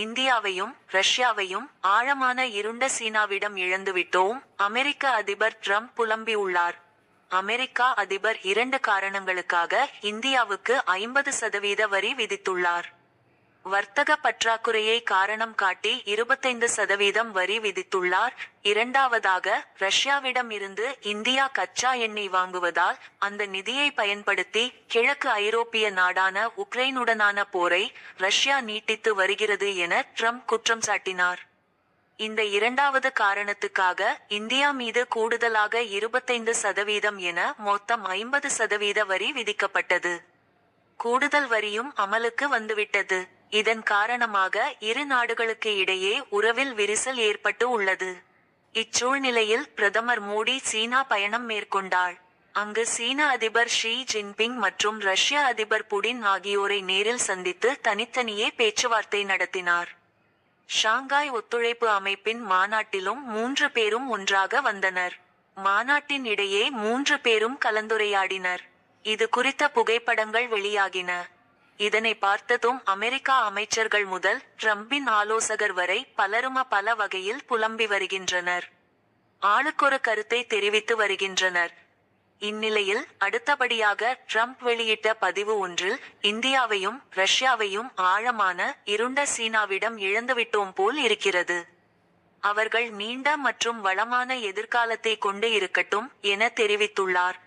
இந்தியாவையும் ரஷ்யாவையும் ஆழமான இருண்ட சீனாவிடம் இழந்துவிட்டோம். அமெரிக்க அதிபர் ட்ரம்ப் புலம்பியுள்ளார். அமெரிக்கா அதிபர் 2 காரணங்களுக்காக இந்தியாவுக்கு 50% வரி விதித்துள்ளார். வர்த்தக பற்றாக்குறையை காரணம் காட்டி 25% வரி விதித்துள்ளார். இரண்டாவதாக, ரஷ்யாவிடம் இருந்து இந்தியா கச்சா எண்ணெய் வாங்குவதால் அந்த நிதியை பயன்படுத்தி கிழக்கு ஐரோப்பிய நாடான உக்ரைனுடனான போரை ரஷ்யா நீட்டித்து வருகிறது என ட்ரம்ப் குற்றம் சாட்டினார். இந்த இரண்டாவது காரணத்துக்காக இந்தியா மீது கூடுதலாக 25% என மொத்தம் 50% வரி விதிக்கப்பட்டது. கூடுதல் வரியும் அமலுக்கு வந்துவிட்டது. இதன் காரணமாக இரு நாடுகளுக்கு இடையே உறவில் விரிசல் ஏற்பட்டு உள்ளது. இச்சூழ்நிலையில் பிரதமர் மோடி சீனா பயணம் மேற்கொண்டார். அங்கு சீன அதிபர் ஷி ஜின்பிங் மற்றும் ரஷ்ய அதிபர் புடின் ஆகியோரை நேரில் சந்தித்து தனித்தனியே பேச்சுவார்த்தை நடத்தினார். ஷாங்காய் ஒத்துழைப்பு அமைப்பின் மாநாட்டிலும் 3 பேரும் ஒன்றாக வந்தனர். மாநாட்டின் இடையே 3 பேரும் கலந்துரையாடினர். இது குறித்த புகைப்படங்கள் வெளியாகின. இதனை பார்த்ததும் அமெரிக்கா அமைச்சர்கள் முதல் ட்ரம்பின் ஆலோசகர் வரை பலரும் பல வகையில் புலம்பி வருகின்றனர். ஆளுக்கொரு கருத்தை தெரிவித்து வருகின்றனர். இந்நிலையில் அடுத்தபடியாக ட்ரம்ப் வெளியிட்ட பதிவு ஒன்றில் இந்தியாவையும் ரஷ்யாவையும் ஆழமான இருண்ட சீனாவிடம் இழந்துவிட்டோம் போல் இருக்கிறது. அவர்கள் நீண்ட மற்றும் வளமான எதிர்காலத்தை கொண்டு இருக்கட்டும் என தெரிவித்துள்ளார்.